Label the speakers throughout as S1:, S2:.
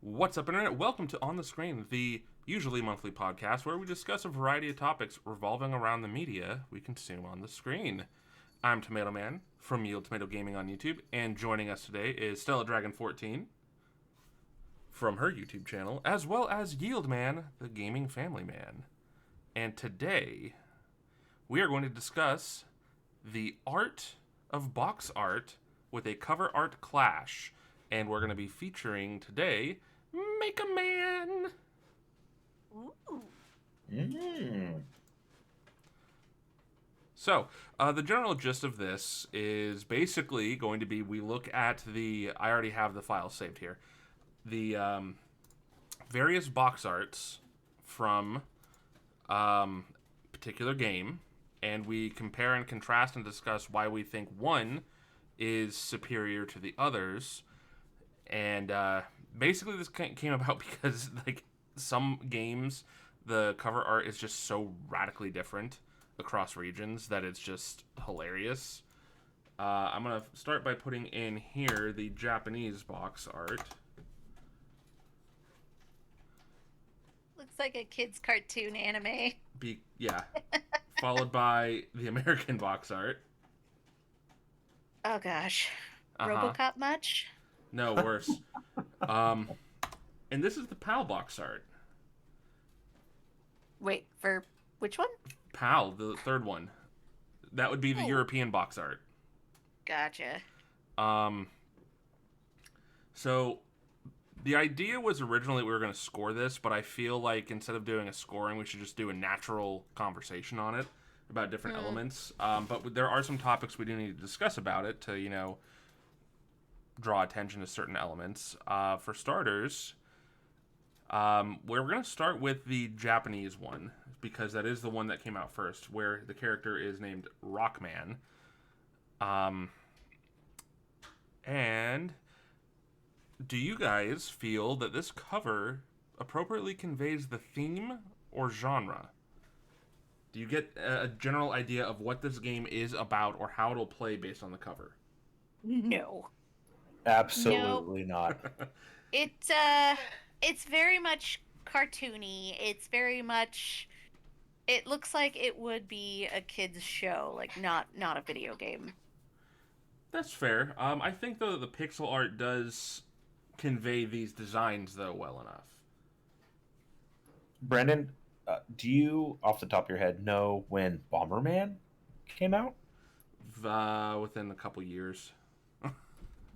S1: What's up, Internet? Welcome to On the Screen, the usually monthly podcast where we discuss a variety of topics revolving around the media we consume on the screen. I'm Tomato Man from YieldTomato Gaming on YouTube, and joining us today is Stella Dragon 14 from her YouTube channel, as well as Yield Man, the gaming family man. And today we are going to discuss the art of box art with a cover art clash. And we're going to be featuring today Make a Man.
S2: Ooh.
S1: So, the general gist of this is basically going to be we look at I already have the file saved here. The various box arts from particular game, and we compare and contrast and discuss why we think one is superior to the others. And basically, this came about because, like, some games, the cover art is just so radically different across regions that it's just hilarious. I'm going to start by putting in here the Japanese box art.
S2: Looks like a kid's cartoon anime.
S1: Followed by the American box art.
S2: Oh gosh.
S1: Uh-huh.
S2: RoboCop much?
S1: No, worse. And this is the PAL box art.
S2: Wait, for which one?
S1: PAL, the third one. That would be the
S2: Oh.
S1: European box art.
S2: Gotcha.
S1: So the idea was originally we were going to score this, but I feel like instead of doing a scoring, we should just do a natural conversation on it about different elements. But there are some topics we do need to discuss about it to, draw attention to certain elements. For starters, we're going to start with the Japanese one because that is the one that came out first, where the character is named Rockman. And do you guys feel that this cover appropriately conveys the theme or genre? Do you get a general idea of what this game is about or how it'll play based on the cover?
S2: No.
S3: Absolutely not.
S2: It's very much cartoony. It's very much it looks like it would be a kid's show, like not a video game.
S1: That's fair. I think, though, the pixel art does convey these designs, though, well enough.
S3: Brandon, do you, off the top of your head, know when Bomberman came out?
S1: Within a couple years.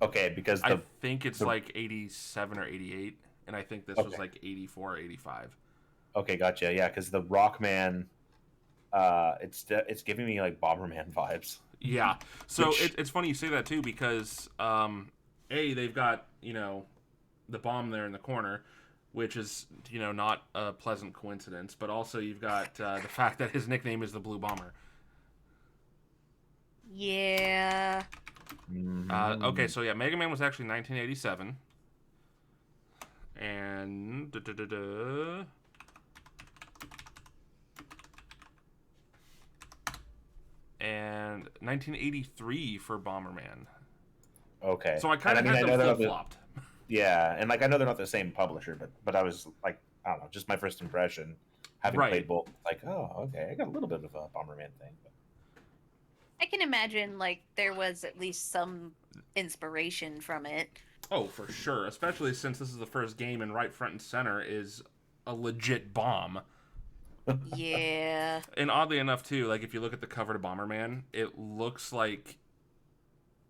S3: Okay, because
S1: I think it's like 87 or 88, and I think this was like 84 or 85.
S3: Okay, gotcha. Yeah, because the Rockman, it's giving me like Bomberman vibes.
S1: Yeah. So it's funny you say that too because they've got the bomb there in the corner, which is not a pleasant coincidence, but also you've got the fact that his nickname is the Blue Bomber.
S2: Yeah.
S1: Okay, so yeah, Mega Man was actually 1987, and and 1983 for Bomberman.
S3: Okay.
S1: So I kind of had them flip-flopped.
S3: Yeah, and like I know they're not the same publisher, but I was like, I don't know, just my first impression, having played both, like, oh, okay, I got a little bit of a Bomberman thing. But...
S2: I can imagine like there was at least some inspiration from it.
S1: Oh, for sure, especially since this is the first game and right front and center is a legit bomb.
S2: Yeah.
S1: And oddly enough, too, like if you look at the cover to Bomberman, it looks like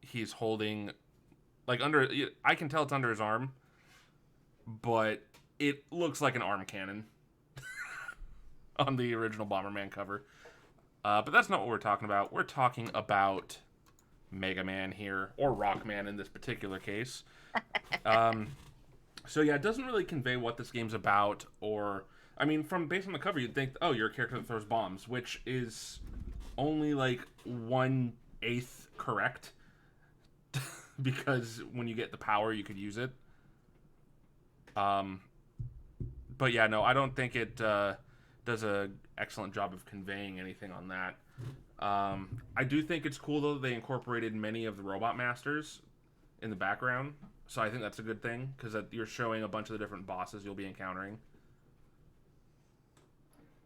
S1: he's holding, like I can tell it's under his arm, but it looks like an arm cannon on the original Bomberman cover. But that's not what we're talking about. We're talking about Mega Man here, or Rockman in this particular case. So yeah, it doesn't really convey what this game's about, or I mean, based on the cover, you'd think, oh, you're a character that throws bombs, which is only like 1/8 correct, because when you get the power, you could use it. But yeah, no, I don't think it does a excellent job of conveying anything on that. I do think it's cool though that they incorporated many of the Robot Masters in the background. So I think that's a good thing, because you're showing a bunch of the different bosses you'll be encountering.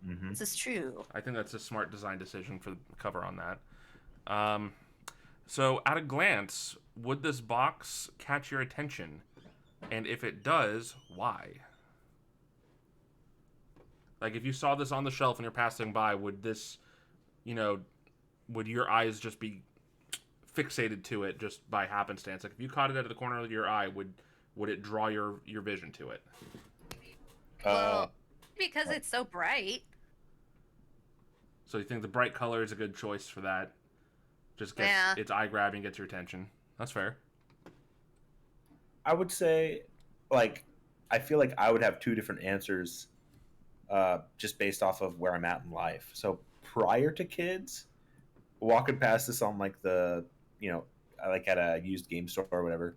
S3: Mm-hmm.
S2: This is true.
S1: I think that's a smart design decision for the cover on that. So at a glance, would this box catch your attention? And if it does, why? Like, if you saw this on the shelf and you're passing by, would this, would your eyes just be fixated to it just by happenstance? Like, if you caught it out of the corner of your eye, would it draw your vision to it?
S2: Well, because it's so bright.
S1: So you think the bright color is a good choice for that? Just gets it's eye-grabbing, gets your attention. That's fair.
S3: I would say, like, I feel like I would have two different answers just based off of where I'm at in life. So prior to kids, walking past this on, like, like at a used game store or whatever,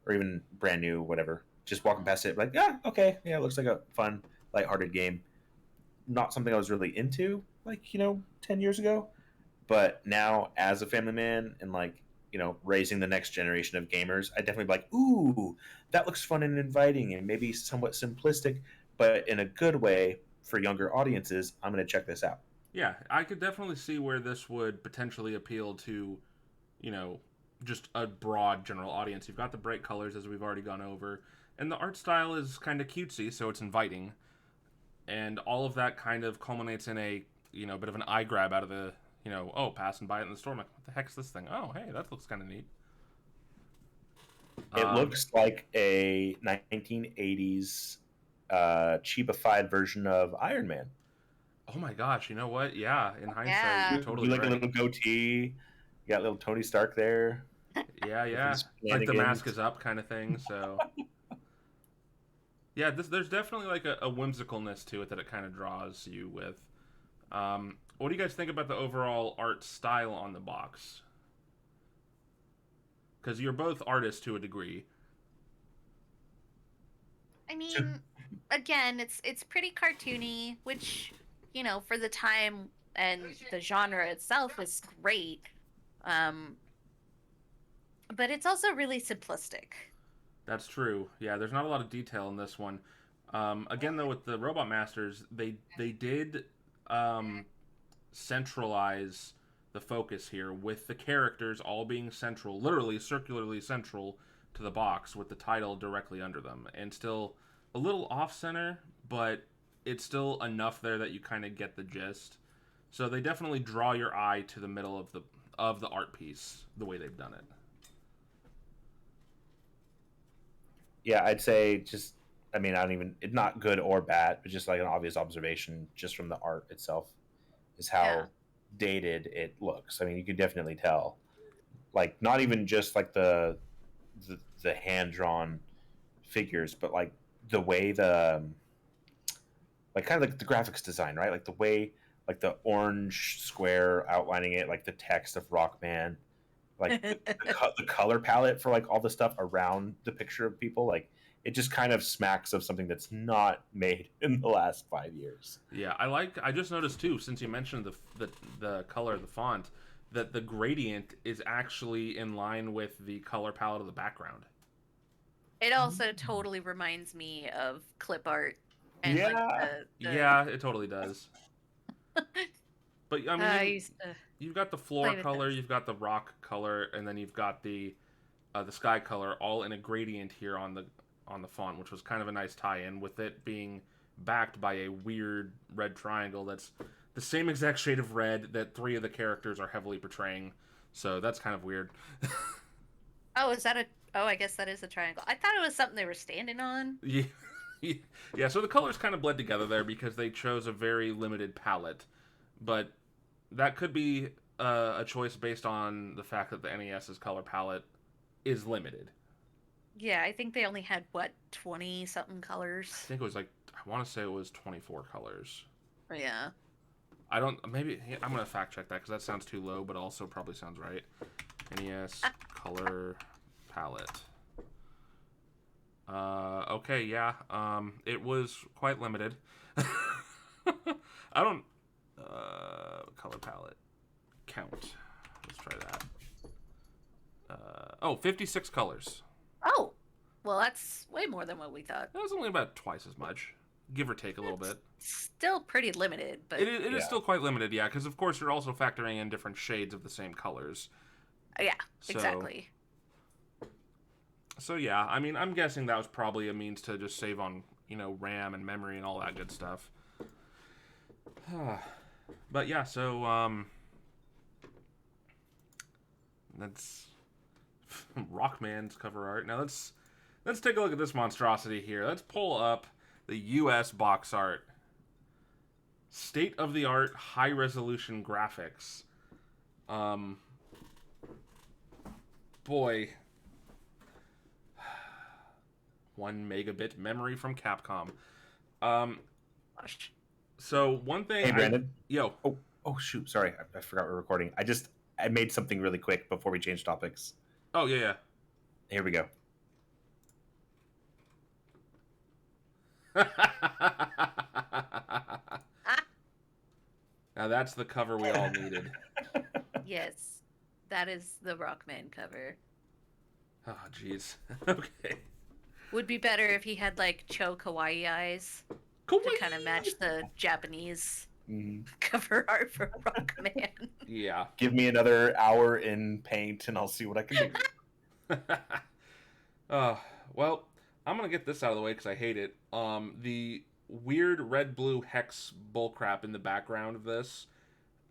S3: or even brand new, whatever, just walking past it, like, yeah, okay, yeah, it looks like a fun, lighthearted game. Not something I was really into, like, 10 years ago. But now, as a family man and, like, raising the next generation of gamers, I'd definitely be like, ooh, that looks fun and inviting and maybe somewhat simplistic, but in a good way for younger audiences. I'm going to check this out.
S1: Yeah, I could definitely see where this would potentially appeal to, just a broad general audience. You've got the bright colors, as we've already gone over, and the art style is kind of cutesy, so it's inviting. And all of that kind of culminates in a, bit of an eye grab out of the, passing by it in the store. I'm like, what the heck's this thing? Oh, hey, that looks kind of neat.
S3: It looks like a 1980s cheapified version of Iron Man.
S1: Oh my gosh, you know what? Yeah, in hindsight, you're totally
S3: like
S1: right.
S3: A little goatee. You got little Tony Stark there.
S1: Yeah. Like the mask is up kind of thing, so... Yeah, there's definitely like a whimsicalness to it that it kind of draws you with. What do you guys think about the overall art style on the box? Because you're both artists to a degree.
S2: I mean, again, it's pretty cartoony, which, for the time and the genre itself is great. But it's also really simplistic.
S1: That's true. Yeah, there's not a lot of detail in this one. Again, though, with the Robot Masters, they did centralize the focus here with the characters all being central, literally circularly central to the box with the title directly under them, and still a little off-center, but it's still enough there that you kind of get the gist. So they definitely draw your eye to the middle of the art piece the way they've done it.
S3: Yeah, I'd say just, I mean, it's not good or bad, but just like an obvious observation just from the art itself is how dated it looks. I mean, you could definitely tell. Like, not even just like the hand-drawn figures, but like the way like kind of like the graphics design, right? Like the way, like the orange square outlining it, like the text of Rockman, like the color palette for like all the stuff around the picture of people, like it just kind of smacks of something that's not made in the last 5 years.
S1: Yeah, I just noticed too, since you mentioned the color of the font, that the gradient is actually in line with the color palette of the background.
S2: It also totally reminds me of clip art. And
S1: yeah, it totally does. But I mean, you've got the floor color, you've got the rock color, and then you've got the sky color, all in a gradient here on the font, which was kind of a nice tie-in with it being backed by a weird red triangle that's the same exact shade of red that 3 of the characters are heavily portraying. So that's kind of weird.
S2: I guess that is a triangle. I thought it was something they were standing on.
S1: Yeah. Yeah, so the colors kind of bled together there because they chose a very limited palette. But that could be a choice based on the fact that the NES's color palette is limited.
S2: Yeah, I think they only had, 20-something colors?
S1: I think it was I want to say it was 24 colors.
S2: Yeah.
S1: I'm going to fact check that because that sounds too low, but also probably sounds right. NES color palette. Okay, yeah. It was quite limited. I don't... color palette. Count. Let's try that. 56 colors.
S2: Oh! Well, that's way more than what we thought.
S1: That was only about twice as much, give or take a little bit.
S2: Still pretty limited, but
S1: It is still quite limited, yeah, because of course you're also factoring in different shades of the same colors.
S2: Yeah, exactly.
S1: So yeah, I mean, I'm guessing that was probably a means to just save on, RAM and memory and all that good stuff. But yeah, so that's Rockman's cover art. Now let's take a look at this monstrosity here. Let's pull up the US box art. State-of-the-art high-resolution graphics. Boy. 1 megabit memory from Capcom. So one thing.
S3: Hey, Brandon.
S1: Yo.
S3: Oh, shoot. Sorry, I forgot we're recording. I made something really quick before we change topics.
S1: Oh yeah.
S3: Here we go.
S1: Now that's the cover we all needed.
S2: Yes, that is the Rockman cover.
S1: Oh, jeez. Okay.
S2: Would be better if he had like Cho Kawaii eyes to kind of match the Japanese cover art for Rockman.
S1: Yeah.
S3: Give me another hour in Paint, and I'll see what I can do.
S1: Well, I'm gonna get this out of the way because I hate it. The weird red-blue hex bullcrap in the background of this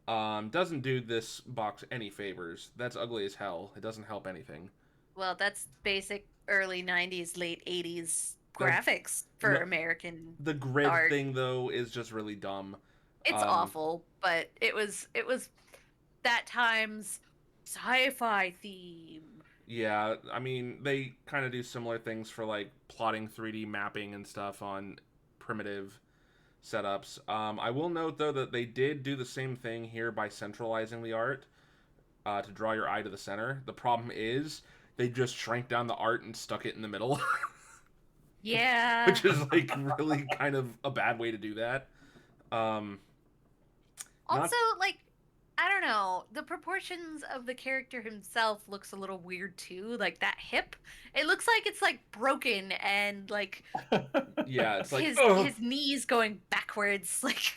S1: doesn't do this box any favors. That's ugly as hell. It doesn't help anything.
S2: Well, that's basic early 90s, late 80s graphics for American
S1: The grid
S2: art.
S1: thing, though, is just really dumb.
S2: It's awful, but it was that time's sci-fi theme.
S1: Yeah, I mean, they kind of do similar things for, like, plotting 3D mapping and stuff on primitive setups. I will note, though, that they did do the same thing here by centralizing the art to draw your eye to the center. The problem is they just shrank down the art and stuck it in the middle.
S2: Yeah.
S1: Which is, like, really kind of a bad way to do that.
S2: Also, like, I don't know, the proportions of the character himself looks a little weird too. Like that hip, it looks like it's like broken and like
S1: yeah, it's like
S2: his knees going backwards. Like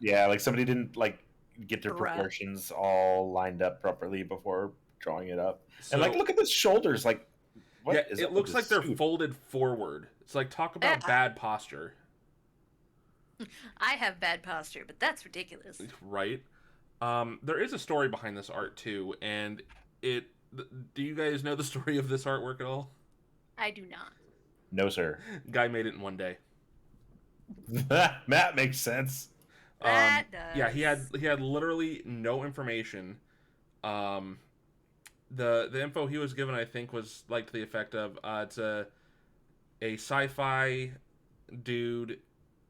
S3: yeah, like somebody didn't like get their proportions all lined up properly before drawing it up.
S1: So,
S3: and like, look at the shoulders. Like,
S1: what is it looks like they're folded forward. It's like, talk about bad posture.
S2: I have bad posture, but that's ridiculous.
S1: Right. There is a story behind this art too, and do you guys know the story of this artwork at all?
S2: I do not.
S3: No, sir.
S1: Guy made it in one day.
S3: That makes sense.
S2: That does.
S1: Yeah, he had literally no information. The info he was given, I think, was like to the effect of it's a sci-fi dude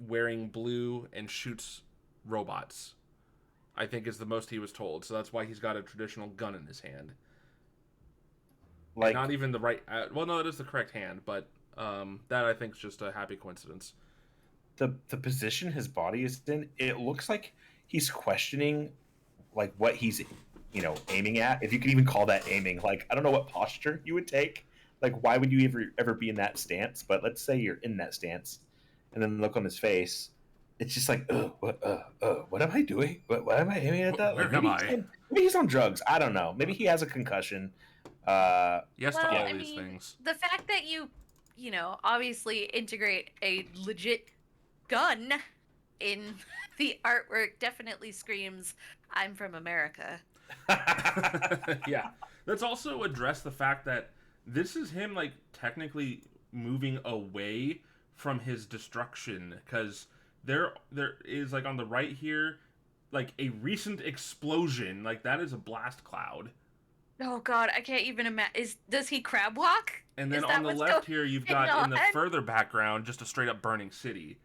S1: wearing blue and shoots robots, I think, is the most he was told. So that's why he's got a traditional gun in his hand. Like, and not even the right... well, no, that is the correct hand, but that, I think, is just a happy coincidence.
S3: The position his body is in, it looks like he's questioning, like, what he's, aiming at. If you could even call that aiming. Like, I don't know what posture you would take. Like, why would you ever be in that stance? But let's say you're in that stance, and then look on his face. It's just like, what am I doing? What am I aiming at that?
S1: Where am I?
S3: Maybe he's on drugs. I don't know. Maybe he has a concussion.
S1: Yes, to all these things.
S2: The fact that you obviously integrate a legit gun in the artwork definitely screams, I'm from America.
S1: Yeah. Let's also address the fact that this is him, like, technically moving away from his destruction, because there is, like, on the right here, like, a recent explosion. Like, that is a blast cloud.
S2: Oh god, I can't even imagine. Does he crab walk?
S1: And then on the left here, you've got in the further background just a straight up burning city.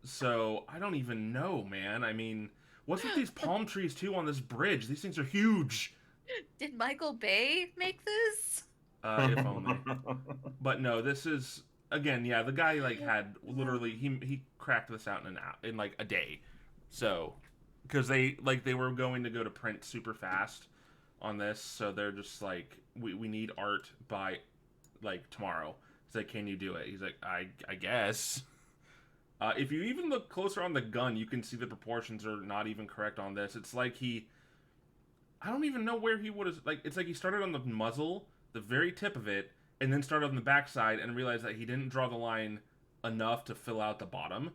S1: So I don't even know, man. I mean, what's with these palm trees too on this bridge? These things are huge.
S2: Did Michael Bay make this?
S1: If only. But no, this is, again, yeah. The guy like had literally he cracked this out in like a day. So. Because they were going to go to print super fast on this, so they're just like, we need art by, like, tomorrow. He's like, can you do it? He's like, I guess. If you even look closer on the gun, you can see the proportions are not even correct on this. It's like I don't even know where he would have, like, it's like he started on the muzzle, the very tip of it, and then started on the backside and realized that he didn't draw the line enough to fill out the bottom.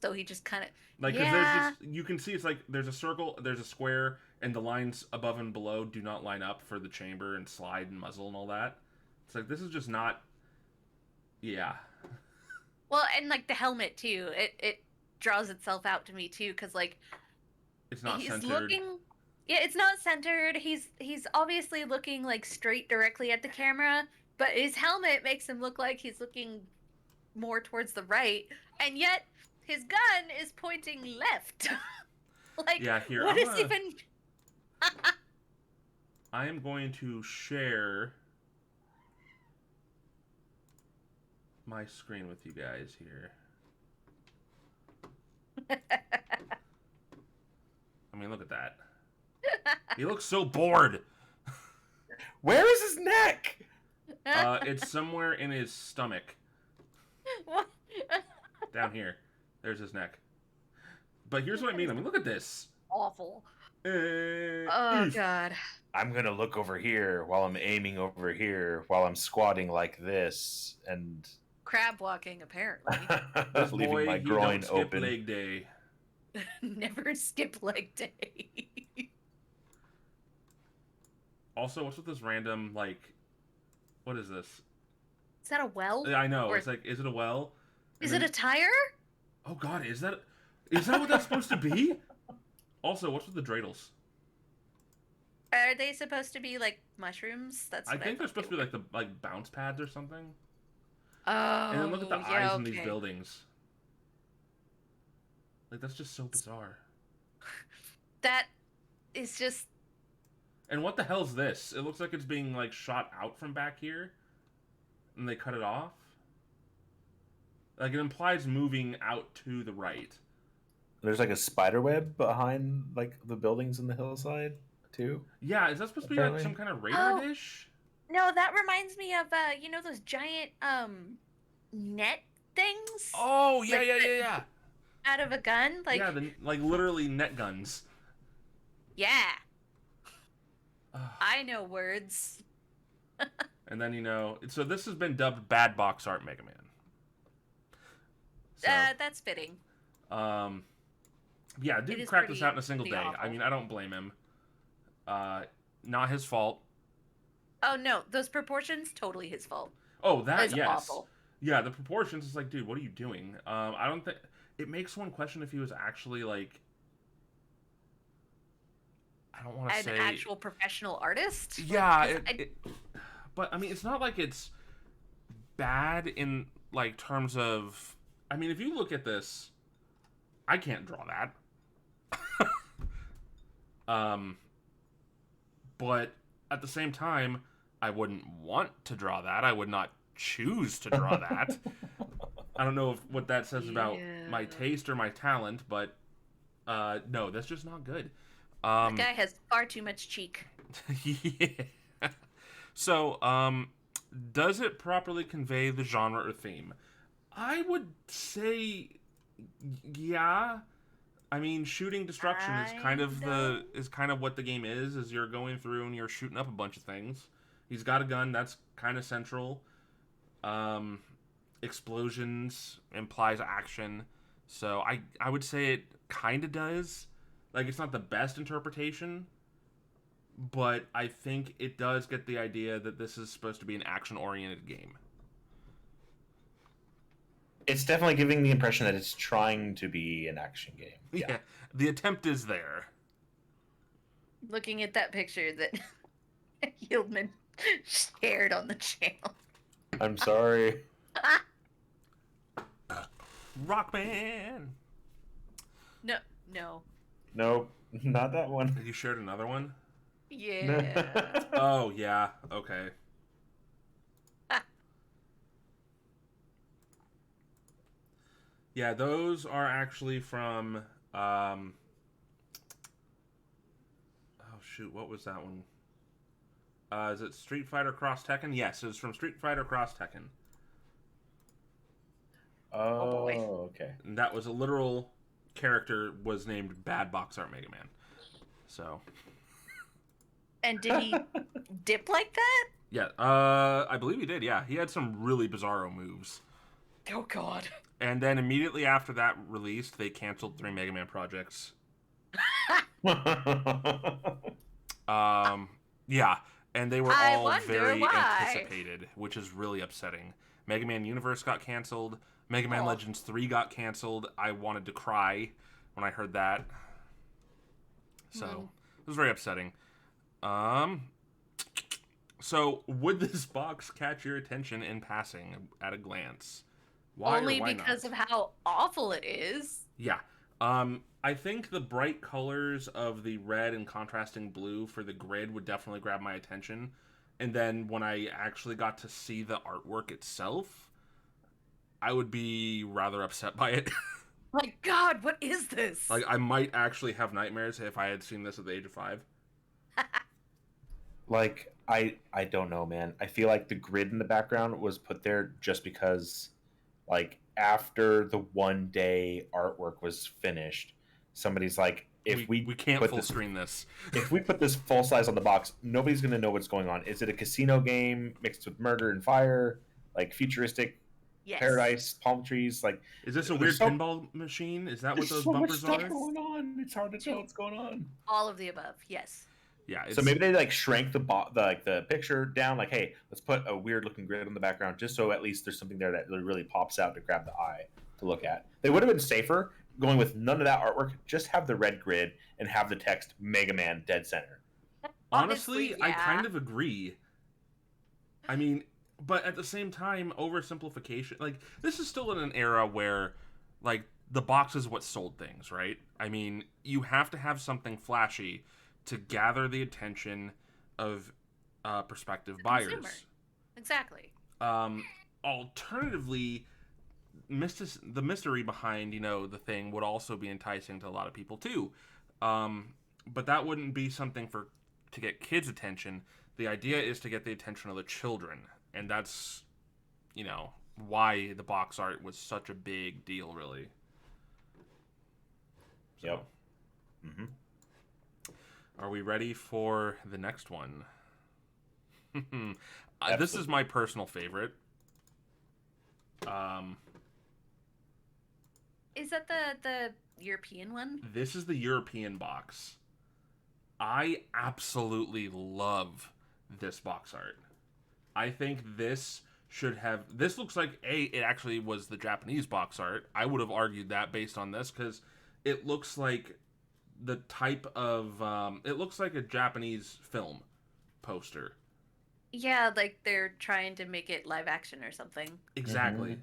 S2: So he just kind of,
S1: like, because there's just, you can see it's like there's a circle, there's a square, and the lines above and below do not line up for the chamber and slide and muzzle and all that. It's like, this is just not, yeah.
S2: Well, and like the helmet too, it draws itself out to me too, because like
S1: It's not
S2: he's
S1: centered.
S2: looking, yeah, it's not centered. He's obviously looking like straight directly at the camera, but his helmet makes him look like he's looking more towards the right, and yet his gun is pointing left. Like,
S1: Yeah, here,
S2: what is even?
S1: I am going to share my screen with you guys here. I mean, look at that. He looks so bored.
S3: Where is his neck?
S1: It's somewhere in his stomach.
S2: What?
S1: Down here. There's his neck. But here's what I mean. Look at this.
S2: Awful.
S1: Oh,
S2: God.
S3: I'm gonna look over here while I'm aiming over here while I'm squatting like this and
S2: Crab walking, apparently.
S1: This
S3: leaving
S1: boy,
S3: my
S1: he
S3: groin
S1: don't skip
S3: open.
S1: leg day.
S2: Never skip leg day.
S1: Also, what's with this random, like, what is this?
S2: Is that a well?
S1: Yeah, I know.
S2: Or-
S1: It's like, is it a well?
S2: Is
S1: And
S2: it a tire?
S1: Oh God, is that what that's supposed to be? Also, what's with the dreidels?
S2: Are they supposed to be like mushrooms? That's
S1: I
S2: what
S1: think they're
S2: thought
S1: supposed to be like the bounce pads or something.
S2: Oh,
S1: And then look at the
S2: yeah,
S1: eyes in these
S2: okay.
S1: buildings. Like, that's just so bizarre.
S2: That is just
S1: And what the hell's this? It looks like it's being, like, shot out from back here. And they cut it off. Like, it implies moving out to the right.
S3: there's like a spider web behind like the buildings in the hillside too.
S1: Yeah, is that supposed to be, like,
S3: Apparently.
S1: some kind of radar dish?
S2: no. That reminds me of you know those giant net things
S1: Oh, yeah,
S2: Like
S1: yeah,
S2: the-
S1: yeah, yeah.
S2: out of a gun. Like
S1: Yeah, like, literally net guns.
S2: yeah, I know words.
S1: And then, so this has been dubbed Bad Box Art Mega Man. So,
S2: That's fitting.
S1: yeah,
S2: It
S1: dude
S2: is
S1: cracked this out in a
S2: pretty
S1: single day. I
S2: awful.
S1: mean, I don't blame him. Not his fault.
S2: Oh no, those proportions totally his fault.
S1: Oh, that,
S2: That's
S1: yes.
S2: awful.
S1: Yeah, the proportions is like, dude, what are you doing? I don't think... It makes one question if he was actually, like... I don't want to
S2: An
S1: say...
S2: actual professional artist.
S1: Yeah,
S2: 'Cause
S1: but, I mean, it's not like it's bad in, like, terms of... I mean, if you look at this, I can't draw that. But at the same time, I wouldn't want to draw that. I would not choose to draw that. I don't know what that says about my
S2: Yeah.
S1: taste or my talent, but no, that's just not good.
S2: that guy has far too much cheek.
S1: Yeah. So, does it properly convey the genre or theme? I would say, yeah. I mean, shooting destruction is kind of what the game is you're going through and you're shooting up a bunch of things. He's got a gun, that's kind of central. Explosions implies action. So I would say it kind of does. Like, it's not the best interpretation, but I think it does get the idea that this is supposed to be an action-oriented game.
S3: It's definitely giving the impression that it's trying to be an action game.
S1: Yeah, the attempt is there.
S2: Looking at that picture that Yieldman shared on the channel.
S3: I'm sorry.
S1: Rockman!
S2: No.
S3: Nope, not that one.
S1: You shared another one?
S2: Yeah.
S1: Oh, yeah. Okay. Yeah, those are actually from shoot, what was that one? Is it Street Fighter Cross Tekken? Yes, it was from Street Fighter Cross Tekken.
S3: Oh,
S2: boy.
S3: okay.
S1: And that was a literal character was named Bad Box Art Mega Man. So.
S2: And did he dip like that?
S1: Yeah, I believe he did, yeah. He had some really bizarro moves.
S2: Oh, God.
S1: And then immediately after that released, they canceled 3 Mega Man projects. Yeah, and they were
S2: I
S1: all
S2: wonder
S1: very
S2: why.
S1: anticipated, which is really upsetting. Mega Man Universe got canceled. Mega Man
S2: Oh.
S1: Legends 3 got canceled. I wanted to cry when I heard that. So, it was very upsetting. So, would this box catch your attention in passing at a glance? Why
S2: Only
S1: or why
S2: because
S1: not?
S2: of how awful it is.
S1: Yeah. I think the bright colors of the red and contrasting blue for the grid would definitely grab my attention. And then when I actually got to see the artwork itself, I would be rather upset by it.
S2: My God, what is this?
S1: Like, I might actually have nightmares if I had seen this at the age of 5.
S3: Like, I don't know, man. I feel like the grid in the background was put there just because, like, after the one day artwork was finished, somebody's like, if we
S1: can't
S3: put
S1: full
S3: this,
S1: screen this.
S3: if we put this full size on the box, nobody's gonna know what's going on. Is it a casino game mixed with murder and fire, like futuristic
S2: Yes.
S3: paradise, palm trees? Like,
S1: Is this a
S3: there's
S1: weird pinball machine? Is that what
S3: there's
S1: those
S3: so much
S1: bumpers
S3: stuff
S1: are?
S3: going on. It's hard to tell what's going on.
S2: All of the above, yes.
S1: Yeah.
S3: So maybe they like shrank the picture down. Like, hey, let's put a weird looking grid on the background, just so at least there's something there that really pops out to grab the eye to look at. They would have been safer going with none of that artwork. Just have the red grid and have the text Mega Man dead center.
S1: Honestly, I
S2: yeah.
S1: kind of agree. I mean, but at the same time, oversimplification. Like, this is still in an era where, like, the box is what sold things, right? I mean, you have to have something flashy to gather the attention of prospective buyers.
S2: Consumer. Exactly.
S1: Alternatively, the mystery behind, the thing would also be enticing to a lot of people too. But that wouldn't be something to get kids' attention. The idea is to get the attention of the children. And that's, why the box art was such a big deal, really. So,
S3: Yep. Mm-hmm.
S1: Are we ready for the next one? This
S3: Absolutely.
S1: is my personal favorite.
S2: Is that the European one?
S1: This is the European box. I absolutely love this box art. I think this looks like it actually was the Japanese box art. I would have argued that based on this because it looks like the type of it looks like a Japanese film poster.
S2: Yeah, like they're trying to make it live action or something.
S1: Exactly.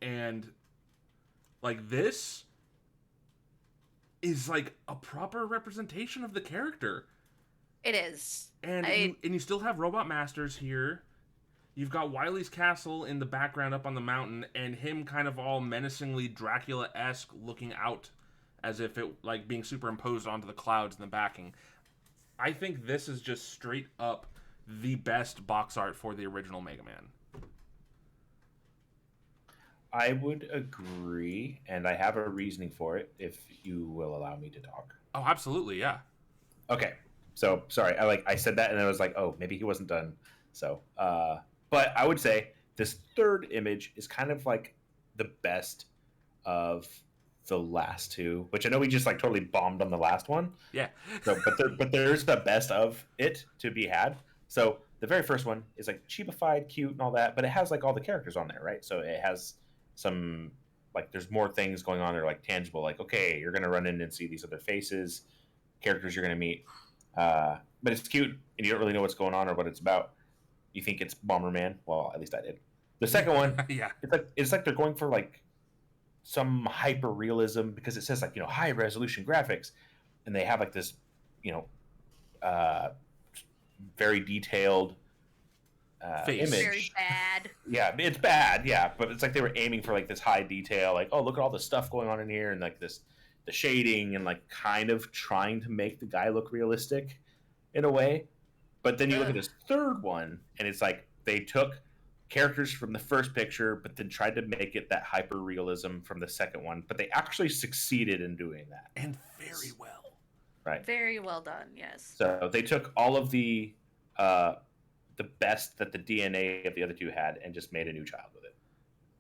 S1: And like this is like a proper representation of the character.
S2: It is.
S1: And you still have Robot Masters here. You've got Wily's castle in the background up on the mountain, and him kind of all menacingly Dracula-esque looking out as if it like being superimposed onto the clouds in the backing. I think this is just straight up the best box art for the original Mega Man.
S3: I would agree, and I have a reasoning for it if you will allow me to talk.
S1: Oh, absolutely, yeah.
S3: Okay. So, sorry, I said that and I was like, oh, maybe he wasn't done. So, but I would say this third image is kind of like the best of the last two, which I know we just like totally bombed on the last one.
S1: Yeah.
S3: So, but there's the best of it to be had. So the very first one is like cheapified, cute, and all that, but it has like all the characters on there, right? So it has some like there's more things going on there, like tangible, like okay, you're gonna run in and see these other faces, characters you're gonna meet, but it's cute and you don't really know what's going on or what it's about. You think it's Bomberman? Well, at least I did. The second one,
S1: Yeah.
S3: it's like they're going for like some hyper realism because it says like high resolution graphics, and they have like this very detailed
S1: Face.
S3: image.
S2: Very bad.
S3: Yeah, it's bad. Yeah, but it's like they were aiming for like this high detail, like oh look at all the stuff going on in here, and like the shading and like kind of trying to make the guy look realistic. in a way. But then you look
S1: Uh,
S3: at this third one, and it's like they took characters from the first picture, but then tried to make it that hyper realism from the second one. But they actually succeeded in doing that,
S1: and very well.
S3: right?
S2: Very well done. Yes.
S3: So they took all of uh, the best that the DNA of the other two had, and just made a new child with it.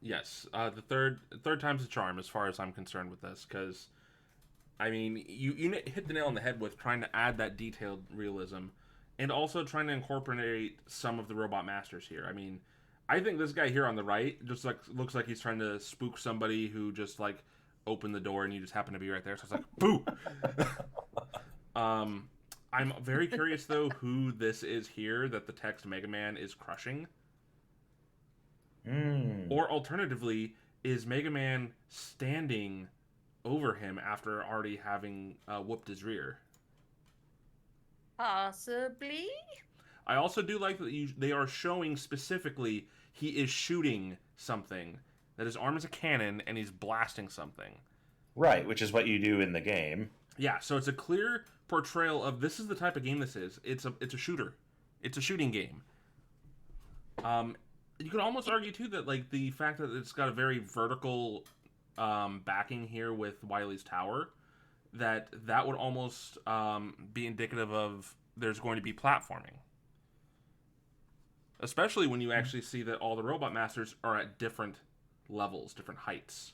S1: Yes, the third time's a charm as far as I'm concerned with this, because I mean you hit the nail on the head with trying to add that detailed realism, and also trying to incorporate some of the robot masters here. I mean, I think this guy here on the right just like looks like he's trying to spook somebody who just like opened the door and you just happen to be right there. So it's like boo. I'm very curious though who this is here that the text Mega Man is crushing. Or alternatively, is Mega Man standing over him after already having whooped his rear?
S2: Possibly.
S1: I also do like that they are showing specifically he is shooting something, that his arm is a cannon and he's blasting something.
S3: Right, which is what you do in the game.
S1: Yeah, so it's a clear portrayal of this is the type of game this is. It's a shooter. It's a shooting game. You could almost argue too that like the fact that it's got a very vertical backing here with Wily's tower, that would almost be indicative of there's going to be platforming. Especially when you actually see that all the robot masters are at different levels, different heights.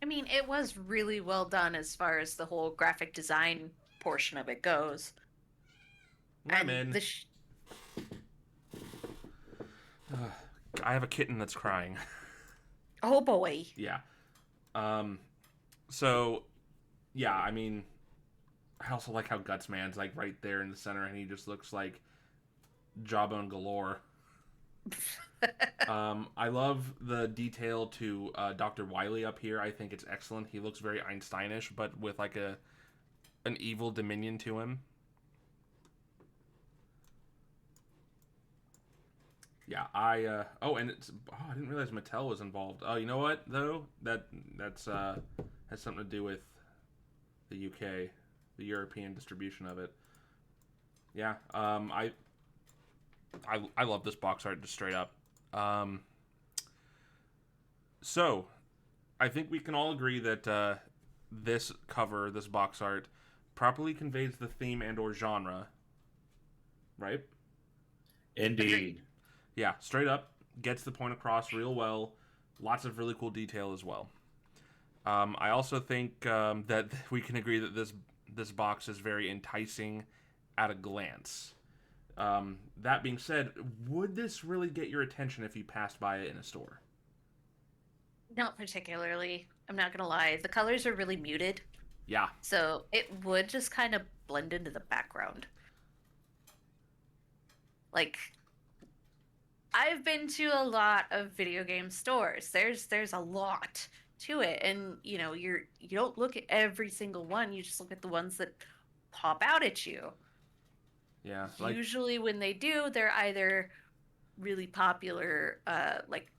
S2: I mean, it was really well done as far as the whole graphic design portion of it goes.
S1: I'm in. I have a kitten that's crying.
S2: Oh boy.
S1: Yeah. So, yeah, I mean, I also like how Gutsman's like right there in the center, and he just looks like jawbone galore. I love the detail to Dr. Wily up here. I think it's excellent. He looks very Einsteinish, but with like an evil dominion to him. Yeah, I didn't realize Mattel was involved. Oh, you know what though? That's has something to do with the UK, the European distribution of it. Yeah, I love this box art just straight up. So, I think we can all agree that this cover, this box art, properly conveys the theme and/or genre. Right?
S3: Indeed.
S1: Yeah, straight up gets the point across real well. Lots of really cool detail as well. I also think that we can agree that this box is very enticing at a glance. That being said, would this really get your attention if you passed by it in a store?
S2: Not particularly. I'm not gonna lie. The colors are really muted,
S1: Yeah.
S2: so it would just kind of blend into the background. Like, I've been to a lot of video game stores. There's a lot to it, and you know you don't look at every single one. You just look at the ones that pop out at you.
S1: Yeah.
S2: Usually, when they do, they're either really popular, like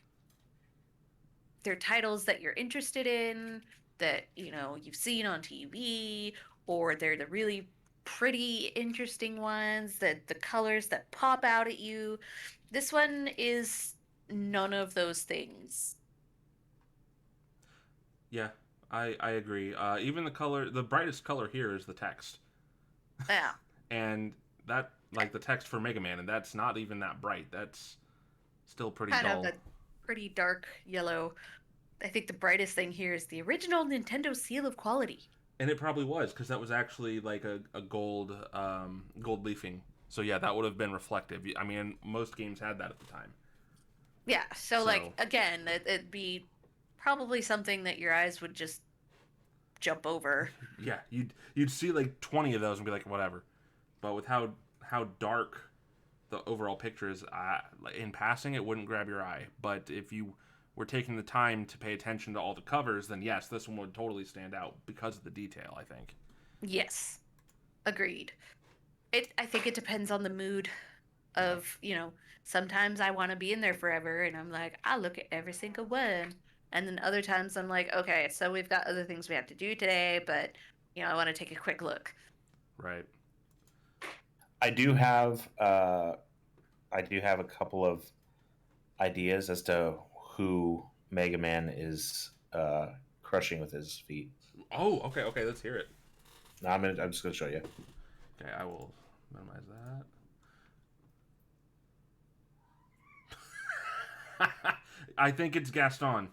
S2: they're titles that you're interested in, that you've seen on TV, or they're the really pretty, interesting ones, that the colors that pop out at you. This one is none of those things.
S1: Yeah, I agree. Even the brightest color here is the text.
S2: Yeah.
S1: And that, like the text for Mega Man, and that's not even that bright. That's still pretty
S2: Kind
S1: dull.
S2: of a pretty dark yellow. I think the brightest thing here is the original Nintendo seal of quality.
S1: And it probably was, because that was actually like a gold leafing. So yeah, that would have been reflective. I mean, most games had that at the time.
S2: Yeah, so like, again, it'd be probably something that your eyes would just jump over.
S1: Yeah, you'd see like 20 of those and be like, whatever. But with how dark the overall picture is, in passing, it wouldn't grab your eye. But if you were taking the time to pay attention to all the covers, then yes, this one would totally stand out because of the detail, I think.
S2: Yes, agreed. I think it depends on the mood of, sometimes I want to be in there forever and I'm like, I'll look at every single one. And then other times I'm like, okay, so we've got other things we have to do today, but, I want to take a quick look.
S1: Right.
S3: I do have a couple of ideas as to who Mega Man is crushing with his feet.
S1: Oh, okay, okay. Let's hear it.
S3: No, I'm just gonna show you.
S1: Okay, I will minimize that. I think it's Gaston.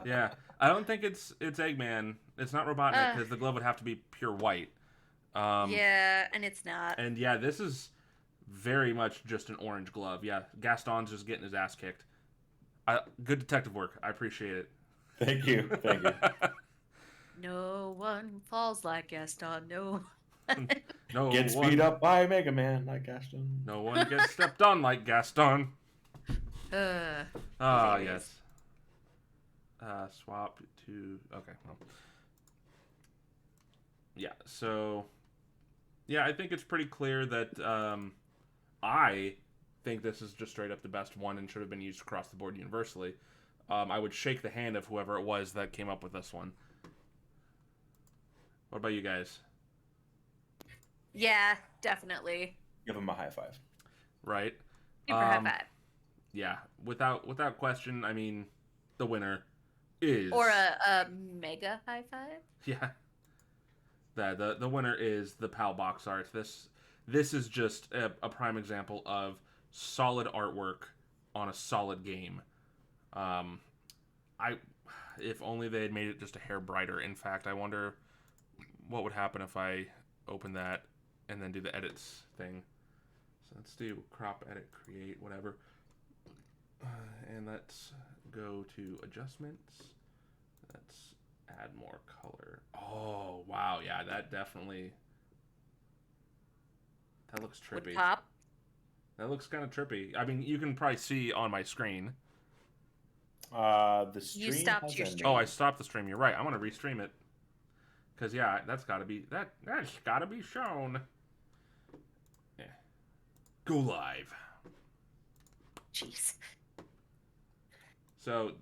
S1: Yeah, I don't think it's Eggman. It's not Robotnik because the glove would have to be pure white.
S2: Yeah, and it's not.
S1: And yeah, this is very much just an orange glove. Yeah, Gaston's just getting his ass kicked. Good detective work. I appreciate it.
S3: Thank you. Thank you.
S2: No one falls like Gaston. No.
S1: No
S3: Gets
S1: one,
S3: beat up by Mega Man like Gaston.
S1: No one gets stepped on like Gaston. Ah, yes. Swap to... Okay, well. Yeah, so... Yeah, I think it's pretty clear that I think this is just straight up the best one and should have been used across the board universally. I would shake the hand of whoever it was that came up with this one. What about you guys?
S2: Yeah, definitely.
S3: Give him a high five.
S1: Right?
S2: Super high five.
S1: Yeah, without question, I mean, the winner is...
S2: Or a mega high five.
S1: Yeah. The winner is the PAL box art. This is just a prime example of solid artwork on a solid game. If only they had made it just a hair brighter. In fact, I wonder what would happen if I open that and then do the edits thing. So let's do crop, edit, create, whatever. And let's go to adjustments. Let's add more color. Oh, wow. Yeah, that definitely... That looks trippy.
S2: Would pop.
S1: That looks kind of trippy. I mean, you can probably see on my screen.
S3: The stream.
S2: You stopped your stream.
S1: Oh, I stopped the stream. You're right. I want to restream it. Because, yeah, that's got to be... That's got to be shown. Yeah. Go live.
S2: Jeez.
S1: So,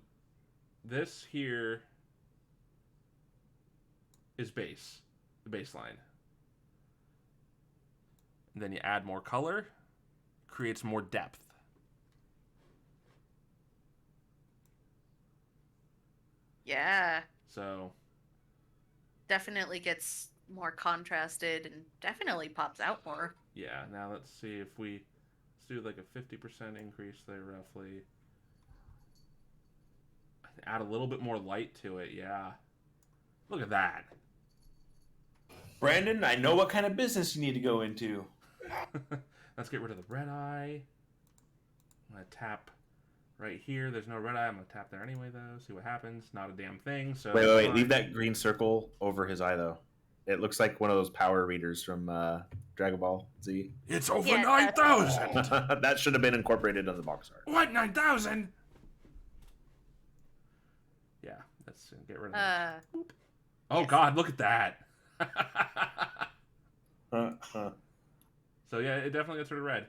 S1: this here is base. The baseline. And then you add more color. Creates more depth.
S2: Yeah.
S1: So...
S2: Definitely gets more contrasted and definitely pops out more.
S1: Yeah, now let's see if let's do like a 50% increase there roughly. Add a little bit more light to it, yeah. Look at that.
S3: Brandon, I know what kind of business you need to go into.
S1: Let's get rid of the red eye. I'm going to tap right here. There's no red eye. I'm going to tap there anyway, though. See what happens. Not a damn thing. So
S3: Wait. Leave that green circle over his eye, though. It looks like one of those power readers from Dragon Ball Z.
S1: It's over 9,000!
S3: That should have been incorporated in the box art.
S1: What, 9,000? Yeah, let's get rid of that. Oh, yes. God, look at that. So, yeah, it definitely gets rid of red.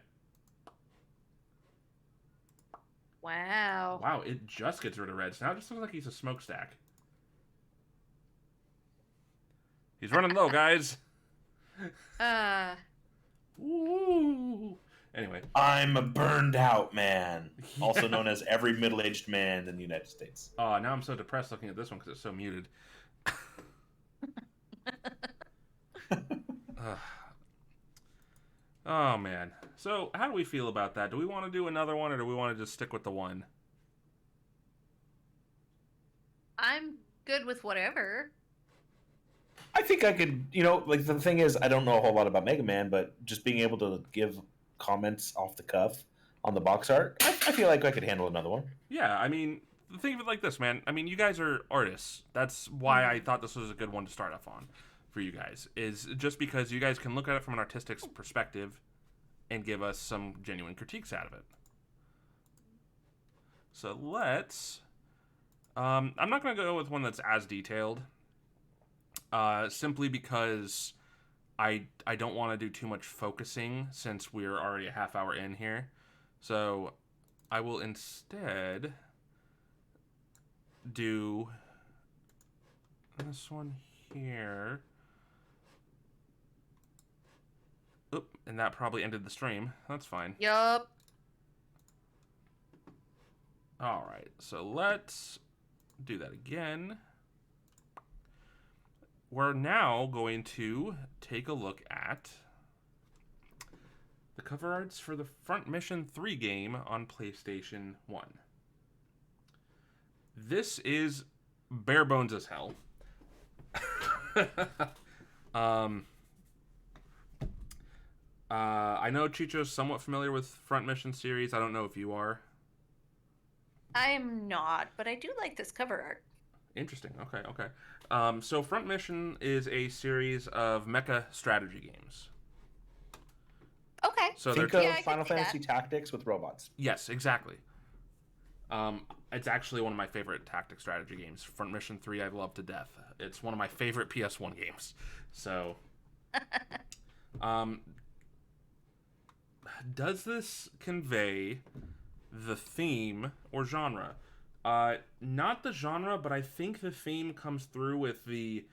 S2: Wow.
S1: Wow, it just gets rid of red. So now it just looks like he's a smokestack. He's running low, guys. Ooh. Anyway.
S3: I'm a burned out man. Yeah. Also known as every middle-aged man in the United States.
S1: Oh, now I'm so depressed looking at this one because it's so muted. Oh, man. So, how do we feel about that? Do we want to do another one, or do we want to just stick with the one?
S2: I'm good with whatever.
S3: I think I could, like the thing is, I don't know a whole lot about Mega Man, but just being able to give comments off the cuff on the box art, I feel like I could handle another one.
S1: Yeah, I mean, think of it like this, man. I mean, you guys are artists. That's why I thought this was a good one to start off on for you guys, is just because you guys can look at it from an artistic perspective and give us some genuine critiques out of it. So let's... I'm not going to go with one that's as detailed, simply because I don't want to do too much focusing since we're already a half hour in here. So I will instead do this one here. Oop, and that probably ended the stream. That's fine.
S2: Yup.
S1: All right, so let's do that again. We're now going to take a look at the cover arts for the Front Mission 3 game on PlayStation 1. This is bare bones as hell. I know Chicho's somewhat familiar with Front Mission series. I don't know if you are.
S2: I'm not, but I do like this cover art.
S1: Interesting. Okay. So Front Mission is a series of mecha strategy games.
S2: Okay.
S1: So
S3: Think
S1: they're
S3: of
S2: Yeah, I can
S3: Final
S2: see that.
S3: Fantasy Tactics with robots.
S1: yes, exactly. It's actually one of my favorite tactic strategy games. Front Mission 3 I love to death. It's one of my favorite PS1 games. So does this convey the theme or genre? Not the genre, but I think the theme comes through with the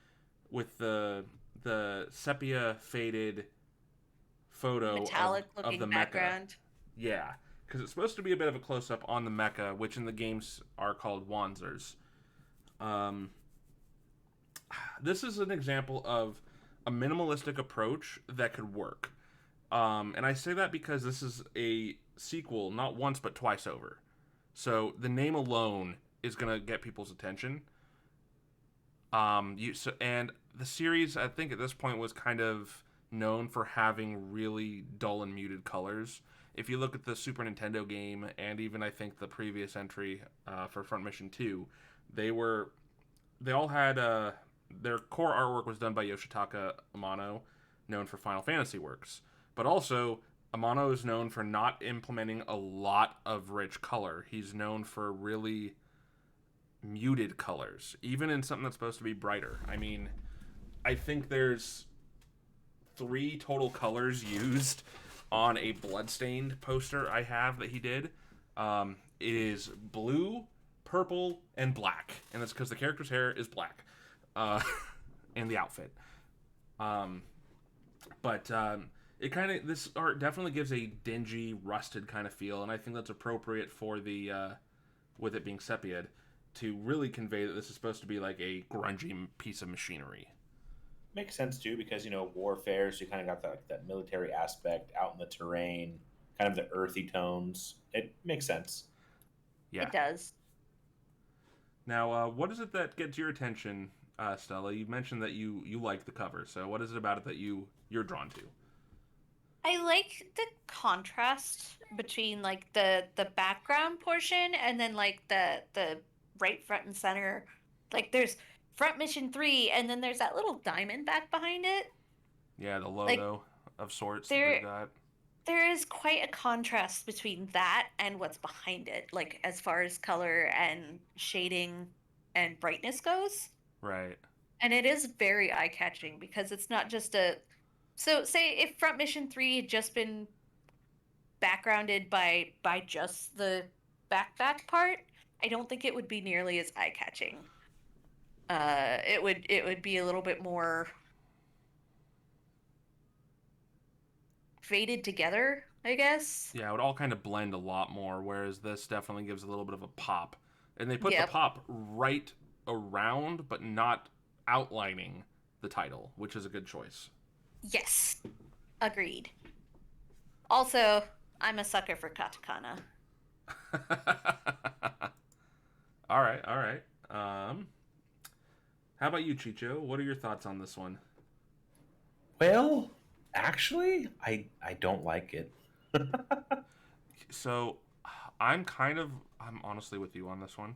S1: sepia faded photo
S2: Metallic
S1: of
S2: looking
S1: the mecha.
S2: background.
S1: Yeah, because it's supposed to be a bit of a close up on the mecha, which in the games are called Wanzers. This is an example of a minimalistic approach that could work. And I say that because this is a sequel, not once but twice over. So the name alone is gonna get people's attention. And the series, I think at this point, was kind of known for having really dull and muted colors. If you look at the Super Nintendo game, and even I think the previous entry for Front Mission 2, they all had their core artwork was done by Yoshitaka Amano, known for Final Fantasy works. But also, Amano is known for not implementing a lot of rich color. He's known for really muted colors, even in something that's supposed to be brighter. I mean, I think there's 3 total colors used on a Bloodstained poster I have that he did. It is blue, purple, and black, and that's because the character's hair is black, and the outfit. It kind of, this art definitely gives a dingy, rusted kind of feel, and I think that's appropriate for the with it being sepiaed to really convey that this is supposed to be like a grungy piece of machinery.
S3: Makes sense too, because warfare, so you kind of got that military aspect out in the terrain, kind of the earthy tones. It makes sense.
S1: Yeah.
S2: It does.
S1: Now, what is it that gets your attention, Stella? You mentioned that you like the cover, so what is it about it that you're drawn to?
S2: I like the contrast between like the background portion and then like the right front and center. Like there's Front Mission 3 and then there's that little diamond back behind it.
S1: Yeah, the logo of sorts that
S2: there-
S1: they've got.
S2: There is quite a contrast between that and what's behind it, like as far as color and shading and brightness goes.
S1: Right.
S2: And it is very eye-catching because it's not just so say if Front Mission 3 had just been backgrounded by just the back part, I don't think it would be nearly as eye-catching. It would be a little bit more faded together, I guess.
S1: Yeah, it would all kind of blend a lot more, whereas this definitely gives a little bit of a pop. And they put the
S2: Yep.
S1: pop right around, but not outlining the title, which is a good choice.
S2: Yes. Agreed. Also, I'm a sucker for katakana.
S1: All right. How about you, Chicho? What are your thoughts on this one?
S3: Well, actually, I don't like it.
S1: So, I'm honestly with you on this one.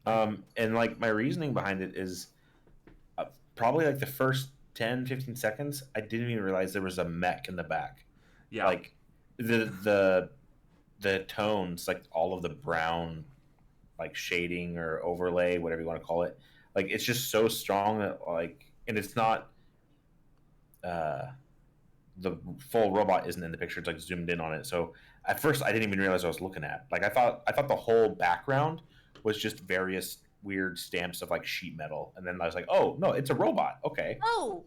S3: And like my reasoning behind it is probably like the first 10, 15 seconds, I didn't even realize there was a mech in the back.
S1: Yeah.
S3: Like the tones, like all of the brown, like shading or overlay, whatever you want to call it. Like it's just so strong that and it's not the full robot isn't in the picture. It's like zoomed in on it. So at first I didn't even realize what I was looking at. Like I thought the whole background was just various weird stamps of like sheet metal, and then I was like, oh no, it's a robot. Okay.
S2: Oh,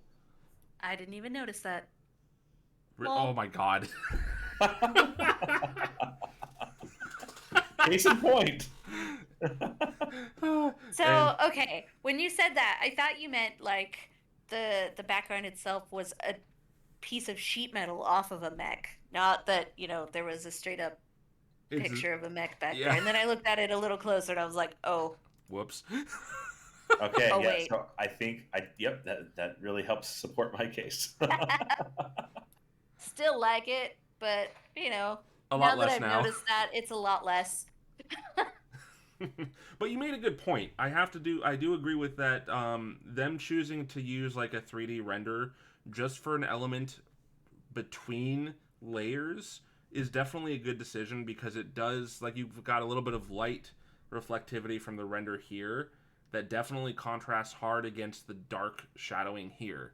S2: I didn't even notice that.
S1: Oh my god.
S3: Case in point.
S2: So, okay, when you said that, I thought you meant like the background itself was a piece of sheet metal off of a mech, not that, there was a straight up picture of a mech back there. And then I looked at it a little closer and I was like, oh.
S1: Whoops.
S3: Okay,
S2: oh,
S3: yeah,
S2: wait.
S3: so I think that really helps support my case.
S2: Still like it, but now that I've noticed that, it's a lot less.
S1: But you made a good point. I do agree with that. Them choosing to use like a 3D render just for an element between layers is definitely a good decision, because it does, like, you've got a little bit of light reflectivity from the render here that definitely contrasts hard against the dark shadowing here,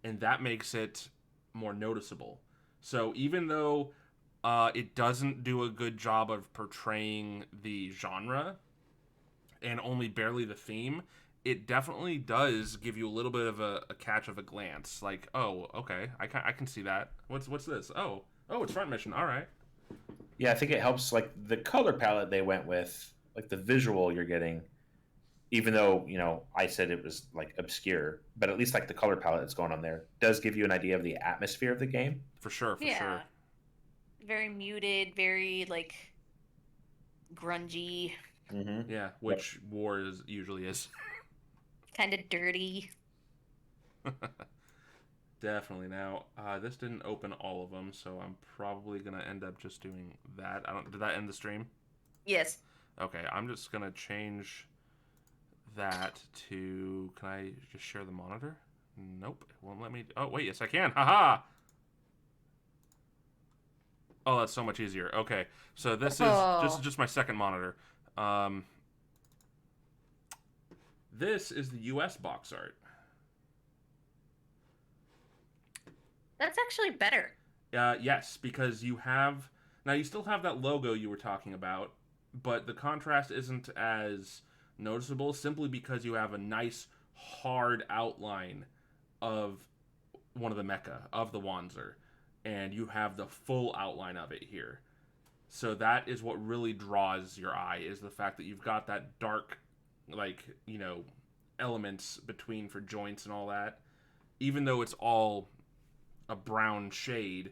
S1: and that makes it more noticeable. So even though it doesn't do a good job of portraying the genre and only barely the theme, it definitely does give you a little bit of a catch of a glance. Like, oh, okay, I can see that. What's this? Oh, it's front mission. All right.
S3: Yeah, I think it helps, like, the color palette they went with, like the visual you're getting, even though, I said it was like obscure, but at least like the color palette that's going on there does give you an idea of the atmosphere of the game.
S1: For sure.
S2: Very muted, very like grungy.
S3: Mm-hmm.
S1: Yeah, which war usually is.
S2: Kind of dirty.
S1: Definitely. Now, this didn't open all of them, so I'm probably gonna end up just doing that. Did that end the stream?
S2: Yes.
S1: Okay, I'm just gonna change that to. Can I just share the monitor? Nope, it won't let me. Oh wait, yes I can. Haha. Oh, that's so much easier. Okay, so this is just my second monitor. This is the US box art.
S2: That's actually better.
S1: Yes, because you still have that logo you were talking about, but the contrast isn't as noticeable simply because you have a nice hard outline of one of the mecha, of the Wanzer, and you have the full outline of it here. So that is what really draws your eye, is the fact that you've got that dark, like, elements between for joints and all that. Even though it's all a brown shade,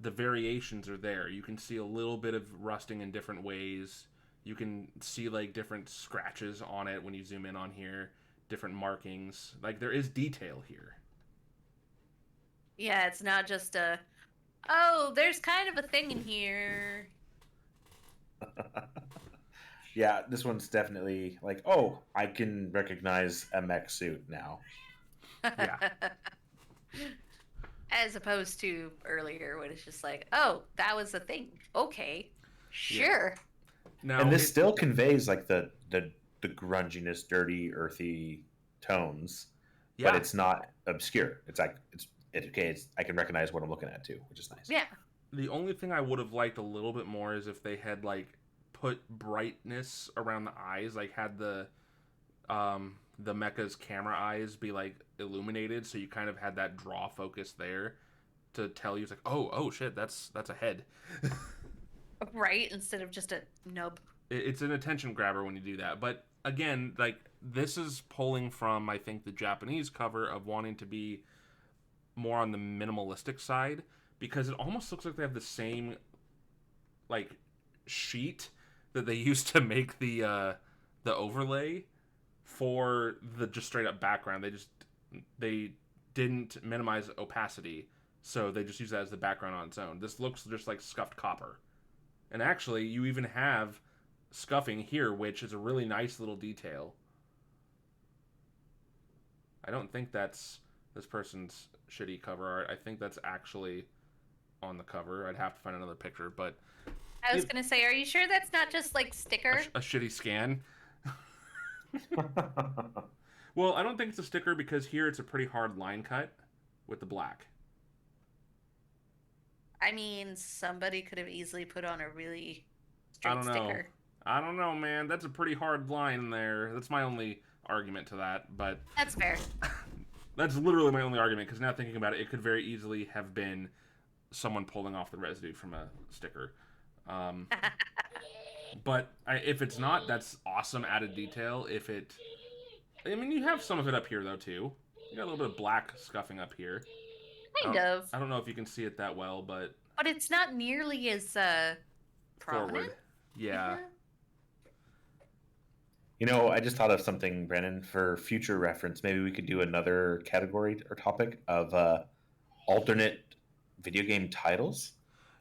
S1: the variations are there. You can see a little bit of rusting in different ways. You can see like different scratches on it when you zoom in on here, different markings. Like, there is detail here.
S2: Yeah, it's not just there's kind of a thing in here.
S3: Yeah, this one's definitely like, oh, I can recognize a mech suit now.
S1: Yeah.
S2: As opposed to earlier when it's just like, oh, that was a thing. Okay, sure.
S1: Yeah. Now,
S3: and this still conveys like the grunginess, dirty, earthy tones, but it's not obscure. It's like I can recognize what I'm looking at too, which is nice.
S2: Yeah.
S1: The only thing I would have liked a little bit more is if they had like put brightness around the eyes, like had the mecha's camera eyes be like illuminated, so you kind of had that draw focus there to tell you, it's like, oh shit, that's a head.
S2: Right, instead of just a nub.
S1: It's an attention grabber when you do that. But again, like, this is pulling from, I think, the Japanese cover of wanting to be more on the minimalistic side, because it almost looks like they have the same like sheet that they used to make the overlay for the just straight up background. They didn't minimize opacity, so they just use that as the background on its own. This looks just like scuffed copper. And actually, you even have scuffing here, which is a really nice little detail. I don't think that's this person's shitty cover art. I think that's actually on the cover. I'd have to find another picture, but
S2: I was going to say, are you sure that's not just like sticker?
S1: A shitty scan? Well, I don't think it's a sticker, because here it's a pretty hard line cut with the black.
S2: I mean, somebody could have easily put on a really straight sticker.
S1: I don't know, man. That's a pretty hard line there. That's my only argument to that, but...
S2: That's fair.
S1: That's literally my only argument, because now thinking about it, it could very easily have been someone pulling off the residue from a sticker. But if it's not, that's awesome added detail. If it... I mean, you have some of it up here, though, too. You got a little bit of black scuffing up here.
S2: Kind of.
S1: I don't know if you can see it that well, but...
S2: But it's not nearly as prominent.
S1: Forward. Yeah.
S3: You know, I just thought of something, Brandon, for future reference. Maybe we could do another category or topic of alternate video game titles.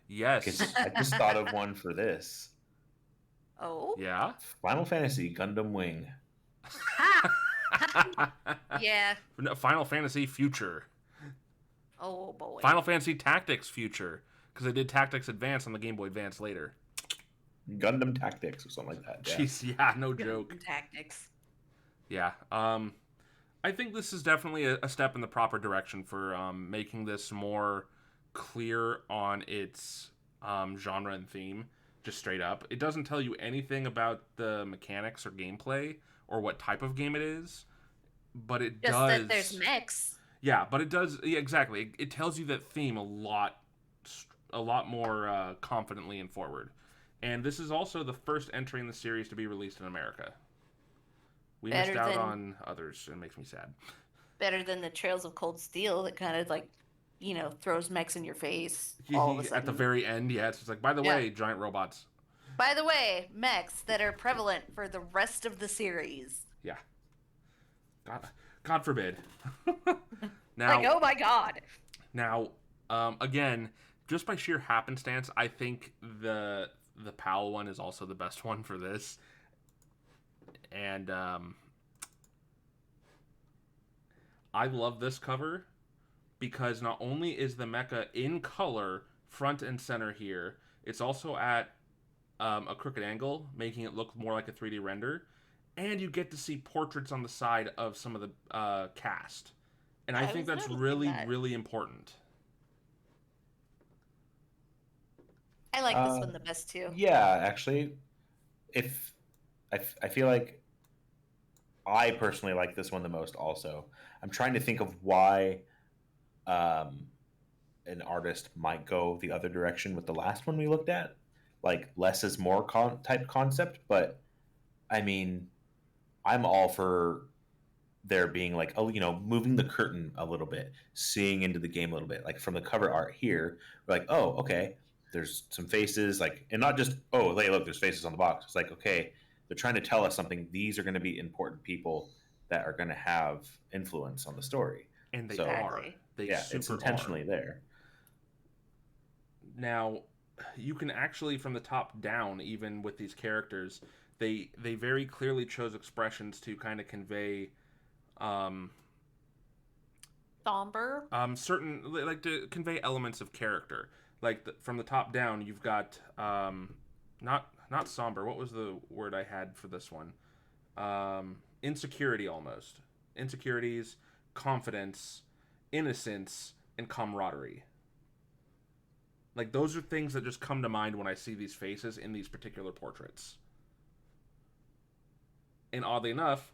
S1: Yes.
S3: 'Cause I just thought of one for this.
S2: Oh.
S1: Yeah?
S3: Final Fantasy Gundam Wing.
S2: Yeah.
S1: Final Fantasy Future.
S2: Oh boy.
S1: Final Fantasy Tactics Future. Because they did Tactics Advance on the Game Boy Advance later.
S3: Gundam Tactics or something like that. Yeah.
S1: Jeez, yeah, no joke.
S2: Tactics.
S1: Yeah. I think this is definitely a step in the proper direction for making this more clear on its genre and theme, just straight up. It doesn't tell you anything about the mechanics or gameplay or what type of game it is, but it
S2: Just
S1: does...
S2: that there's mechs.
S1: Yeah, but it does... Yeah, exactly. It tells you that theme a lot more confidently and forward. And this is also the first entry in the series to be released in America. We missed out on others, and it makes me sad.
S2: Better than the Trails of Cold Steel that kind of like, throws mechs in your face all of a sudden.
S1: At the very end, yeah, it's just like, by the way, giant robots.
S2: By the way, mechs that are prevalent for the rest of the series.
S1: Yeah. God forbid. Now,
S2: like, oh my god.
S1: Now, again, just by sheer happenstance, I think the PAL one is also the best one for this. And I love this cover because not only is the mecha in color front and center here, it's also at a crooked angle, making it look more like a 3D render. And you get to see portraits on the side of some of the cast. And I think that's really, really important.
S2: I like this one the best too.
S3: Yeah, actually, if I feel like I personally like this one the most. Also, I'm trying to think of why an artist might go the other direction with the last one we looked at, like less is more type concept. But I mean, I'm all for there being like, moving the curtain a little bit, seeing into the game a little bit. Like from the cover art here, we're like, oh, okay, there's some faces, like, and not just, oh, hey, look, there's faces on the box. It's like, okay, they're trying to tell us something. These are going to be important people that are going to have influence on the story.
S1: And they are.
S3: It's intentionally there.
S1: Now, you can actually, from the top down, even with these characters, they very clearly chose expressions to kind of convey
S2: somber,
S1: certain, like, to convey elements of character. Like from the top down, you've got not somber. What was the word I had for this one? Insecurity, almost. Insecurities, confidence, innocence, and camaraderie. Like, those are things that just come to mind when I see these faces in these particular portraits. And oddly enough,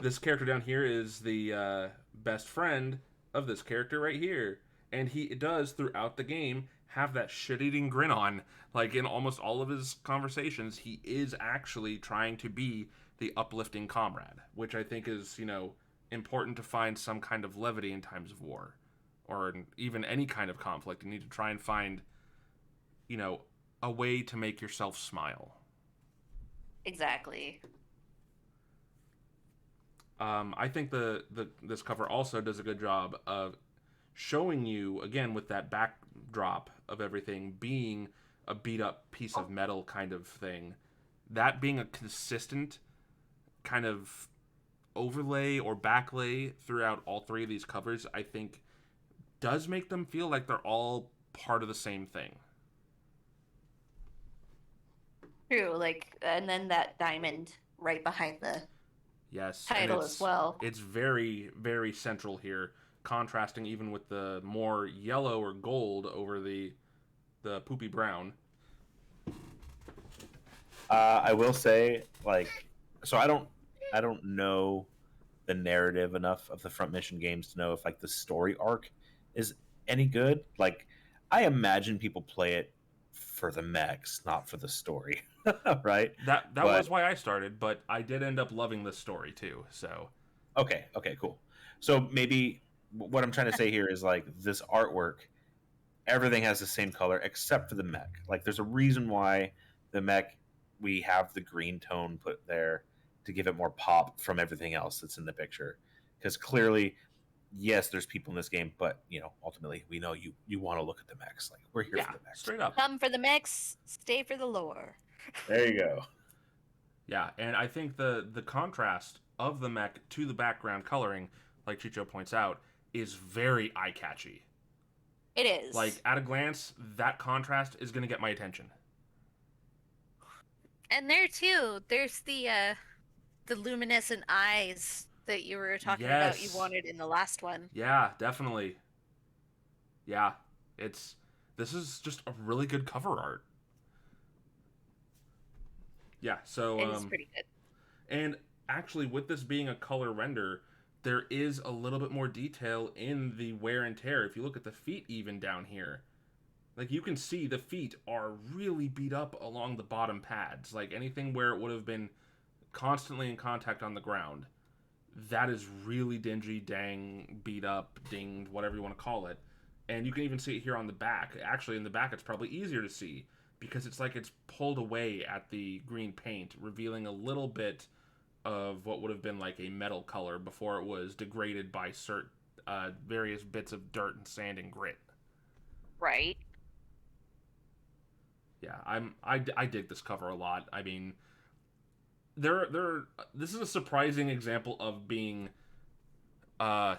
S1: this character down here is the best friend of this character right here. And he does, throughout the game, have that shit-eating grin on. Like, in almost all of his conversations, he is actually trying to be the uplifting comrade, which I think is, important to find some kind of levity in times of war. Or even any kind of conflict. You need to try and find, a way to make yourself smile.
S2: Exactly.
S1: I think this cover also does a good job of showing you, again, with that backdrop of everything being a beat-up piece of metal kind of thing, that being a consistent kind of overlay or backlay throughout all three of these covers, I think does make them feel like they're all part of the same thing.
S2: True, and then that diamond right behind the title as well.
S1: It's very, very central here, contrasting even with the more yellow or gold over the poopy brown.
S3: I will say, so I don't know the narrative enough of the Front Mission games to know if like the story arc is any good. Like, I imagine people play it for the mechs, not for the story, right?
S1: That
S3: But
S1: was why I started, but I did end up loving the story too. So
S3: okay, cool. So maybe what I'm trying to say here is like this artwork, everything has the same color except for the mech. Like, there's a reason why the mech, we have the green tone put there to give it more pop from everything else that's in the picture. Because clearly, yes, there's people in this game, but ultimately, we know you want to look at the mechs. Like, we're here
S1: yeah,
S3: for the mechs.
S1: straight up.
S2: Come for the mix, stay for the lore.
S3: There you go.
S1: Yeah, and I think the contrast of the mech to the background coloring, like Chicho points out, is very eye catchy.
S2: It is.
S1: Like, at a glance, that contrast is going to get my attention.
S2: And there too, there's the luminescent eyes that you were talking about you
S1: Yes.
S2: wanted in the last one.
S1: Yeah, definitely. Yeah, this is just a really good cover art. Yeah, so
S2: It is pretty good.
S1: and actually with this being a color render, there is a little bit more detail in the wear and tear. If you look at the feet even down here, like you can see the feet are really beat up along the bottom pads. Like anything where it would have been constantly in contact on the ground, that is really dingy, dang, beat up, dinged, whatever you want to call it. And you can even see it here on the back. Actually, in the back, it's probably easier to see because it's like it's pulled away at the green paint, revealing a little bit of what would have been like a metal color before it was degraded by various bits of dirt and sand and grit.
S2: Right.
S1: Yeah, I dig this cover a lot. I mean, this is a surprising example of being better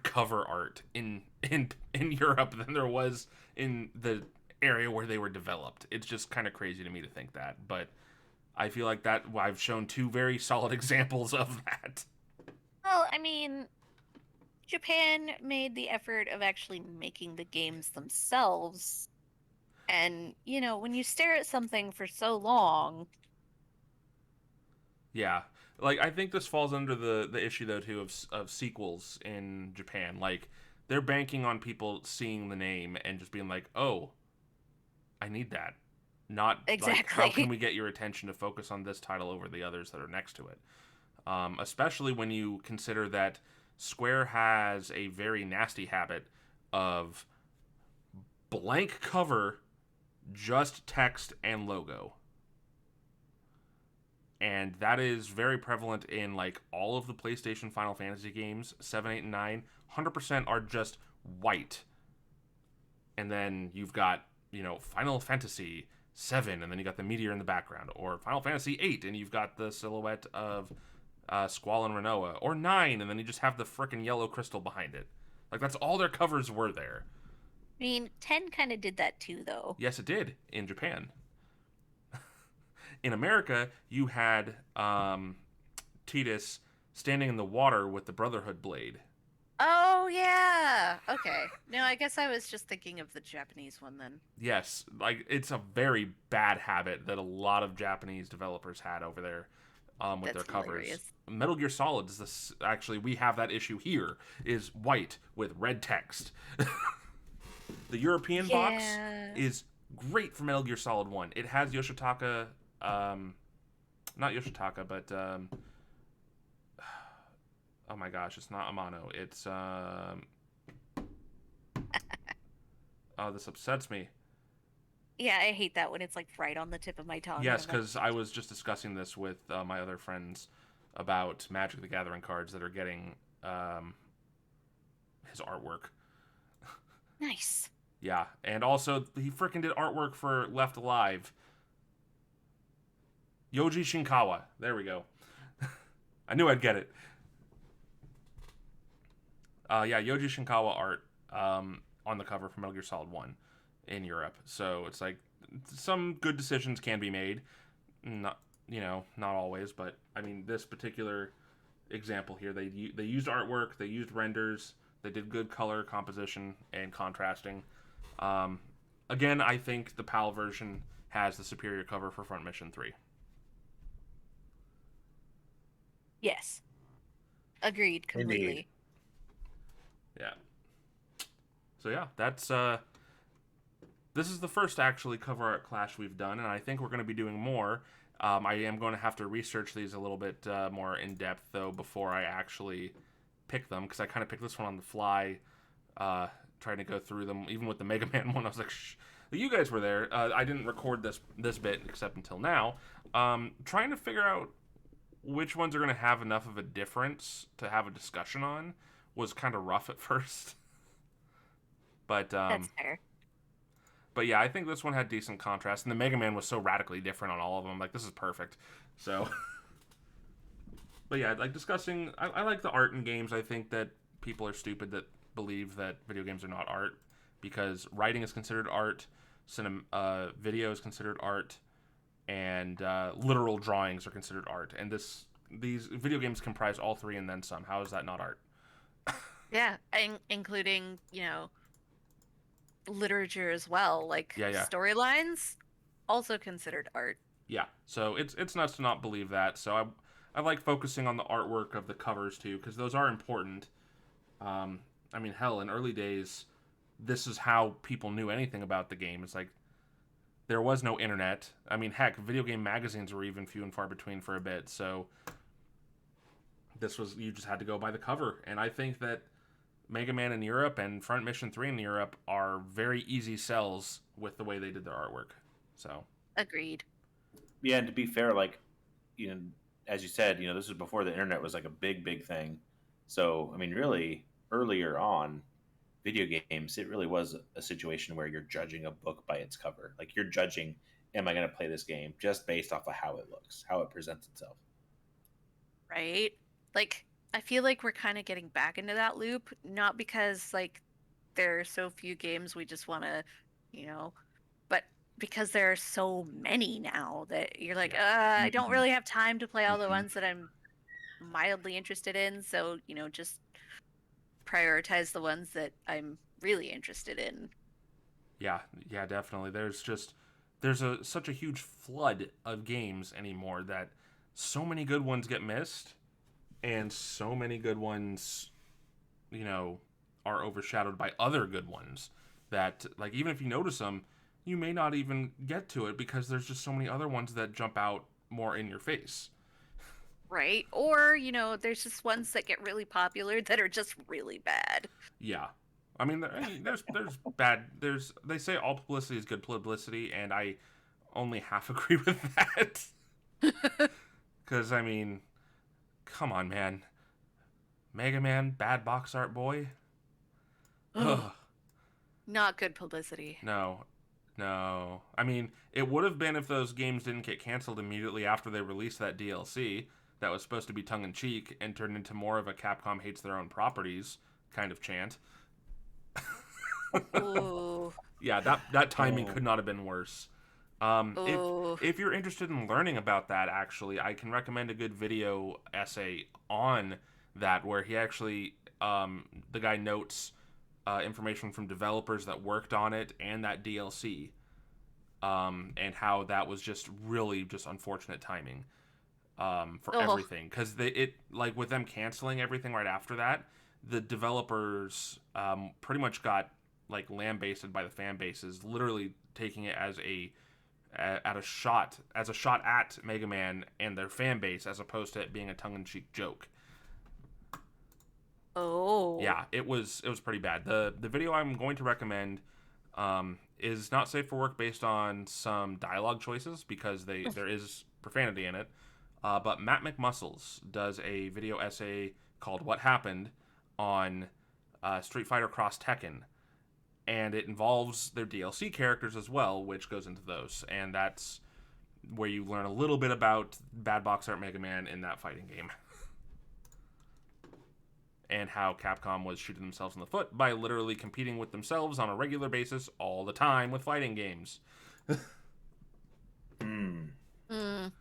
S1: cover art in Europe than there was in the area where they were developed. It's just kind of crazy to me to think that, but I feel like that I've shown two very solid examples of that.
S2: Well, I mean, Japan made the effort of actually making the games themselves. And, when you stare at something for so long.
S1: Yeah. Like I think this falls under the issue though too of sequels in Japan. Like they're banking on people seeing the name and just being like, "Oh, I need that." Not like how
S2: Exactly.
S1: can we get your attention to focus on this title over the others that are next to it. Especially when you consider that Square has a very nasty habit of blank cover, just text and logo. And that is very prevalent in like all of the PlayStation Final Fantasy games, 7, 8, and 9. 100% are just white. And then you've got, Final Fantasy 7, and then you got the meteor in the background. Or Final Fantasy 8, and you've got the silhouette of Squall and Renoa. Or 9, and then you just have the frickin' yellow crystal behind it. Like, that's all their covers were there.
S2: I mean, 10 kind of did that too, though.
S1: Yes, it did in Japan. In America, you had Tidus standing in the water with the Brotherhood blade.
S2: Oh, yeah. Okay. No, I guess I was just thinking of the Japanese one then.
S1: Yes, like it's a very bad habit that a lot of Japanese developers had over there with
S2: That's
S1: their covers.
S2: hilarious.
S1: Metal Gear Solid is this. Actually, we have that issue here. Is white with red text. The European box is great for Metal Gear Solid 1. It has Yoshitaka, not Yoshitaka, but oh my gosh, it's not Amano. It's oh, this upsets me.
S2: Yeah, I hate that when it's like right on the tip of my tongue.
S1: Yes, because I was just discussing this with my other friends about Magic the Gathering cards that are getting his artwork.
S2: Nice.
S1: Yeah, and also he freaking did artwork for Left Alive. Yoji Shinkawa. There we go. I knew I'd get it. Yeah, Yoji Shinkawa art on the cover for Metal Gear Solid 1 in Europe. So it's like some good decisions can be made. Not not always, but I mean this particular example here, they used artwork, they used renders, they did good color composition and contrasting. Again, I think the PAL version has the superior cover for Front Mission 3.
S2: Yes. Agreed
S3: Indeed.
S2: completely.
S1: Yeah. So yeah, that's this is the first actually cover art clash we've done, and I think we're going to be doing more. I am going to have to research these a little bit more in depth though before I actually pick them, because I kind of picked this one on the fly, trying to go through them. Even with the Mega Man one, I was like, shh. You guys were there. I didn't record this bit except until now. Trying to figure out which ones are going to have enough of a difference to have a discussion on was kind of rough at first. But
S2: That's fair.
S1: but yeah, I think this one had decent contrast, and the Mega Man was so radically different on all of them. Like, this is perfect. So, but yeah, like discussing, I like the art in games. I think that people are stupid that believe that video games are not art, because writing is considered art, video is considered art, and literal drawings are considered art. And these video games comprise all three and then some. How is that not art?
S2: Yeah, including, literature as well, like
S1: Yeah, yeah.
S2: storylines, also considered art.
S1: Yeah, so it's nuts to not believe that. So I like focusing on the artwork of the covers too, because those are important. I mean, hell, in early days, this is how people knew anything about the game. It's like there was no internet. I mean, heck, video game magazines were even few and far between for a bit. So this was, you just had to go by the cover, and I think that Mega Man in Europe and Front Mission 3 in Europe are very easy sells with the way they did their artwork. So
S2: Agreed.
S3: Yeah, and to be fair, like, as you said, this was before the internet was like a big thing. So, I mean, really, earlier on, video games, it really was a situation where you're judging a book by its cover. Like, you're judging, am I going to play this game just based off of how it looks, how it presents itself.
S2: Right? Like, I feel like we're kind of getting back into that loop, not because, like, there are so few games we just want to, but because there are so many now that you're like, I don't
S3: Mhm.
S2: really have time to play all the
S3: Mhm.
S2: ones that I'm mildly interested in, so, just prioritize the ones that I'm really interested in.
S1: yeah, yeah, definitely. There's such a huge flood of games anymore that so many good ones get missed, and so many good ones, you know, are overshadowed by other good ones that, like, even if you notice them, you may not even get to it because there's just so many other ones that jump out more in your face.
S2: Right? Or, there's just ones that get really popular that are just really bad.
S1: Yeah. I mean, there's bad. They say all publicity is good publicity, and I only half agree with that. Because I mean, come on, man, Mega Man, bad box art boy.
S2: Oh,
S1: Ugh,
S2: not good publicity.
S1: no, no. I mean, it would have been if those games didn't get canceled immediately after they released that DLC that was supposed to be tongue in cheek and turned into more of a Capcom hates their own properties kind of chant.
S2: Ooh.
S1: Yeah, that timing
S3: Oh.
S1: could not have been worse.
S2: Ooh.
S1: If you're interested in learning about that, actually, I can recommend a good video essay on that where he actually the guy notes information from developers that worked on it and that DLC, and how that was just really just unfortunate timing for
S2: Oh.
S1: everything, because it like with them canceling everything right after that, the developers pretty much got like lambasted by the fan bases, literally taking it as a shot at Mega Man and their fan base, as opposed to it being a tongue-in-cheek joke.
S2: Oh.
S1: Yeah, it was pretty bad. The video I'm going to recommend is not safe for work based on some dialogue choices because there is profanity in it. But Matt McMuscles does a video essay called "What Happened" on Street Fighter Cross Tekken, and it involves their DLC characters as well, which goes into those, and that's where you learn a little bit about bad box art Mega Man in that fighting game. And how Capcom was shooting themselves in the foot by literally competing with themselves on a regular basis all the time with fighting games.
S3: Mm.
S2: Mm.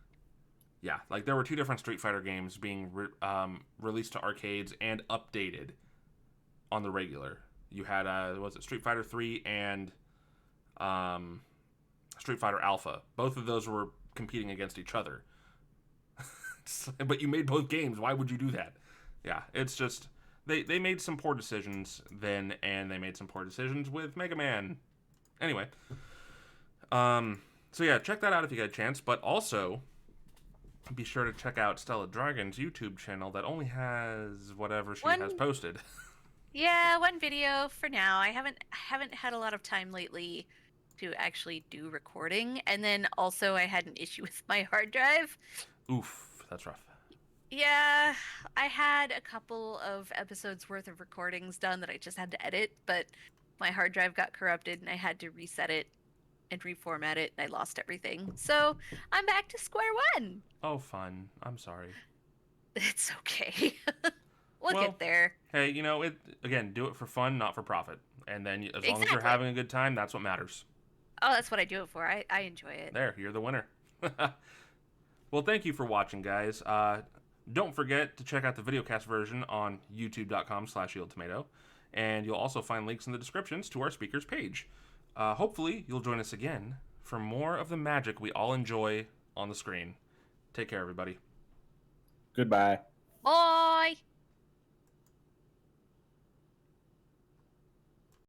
S1: Yeah, like there were two different Street Fighter games being released to arcades and updated on the regular. You had was it Street Fighter 3 and Street Fighter Alpha. Both of those were competing against each other. But you made both games. Why would you do that? Yeah, it's just they made some poor decisions then, and they made some poor decisions with Mega Man. Anyway, so yeah, check that out if you get a chance. But also, be sure to check out Stella Dragon's YouTube channel that only has whatever she has posted.
S2: Yeah, one video for now. I haven't had a lot of time lately to actually do recording, and then also I had an issue with my hard drive.
S1: Oof, that's rough.
S2: Yeah, I had a couple of episodes worth of recordings done that I just had to edit, but my hard drive got corrupted and I had to reset it and reformat it, and I lost everything. So I'm back to square one.
S1: Oh, fun. I'm sorry.
S2: It's okay. We'll
S1: Well,
S2: get there.
S1: Hey, you know, again, do it for fun, not for profit. And then as long as you're
S2: Exactly.
S1: having a good time, that's what matters.
S2: Oh, that's what I do it for. I enjoy it.
S1: There, you're the winner. Well, thank you for watching, guys. Don't forget to check out the videocast version on youtube.com/YieldTomato. And you'll also find links in the descriptions to our speakers page. Hopefully, you'll join us again for more of the magic we all enjoy on the screen. Take care, everybody.
S3: Goodbye.
S2: Bye.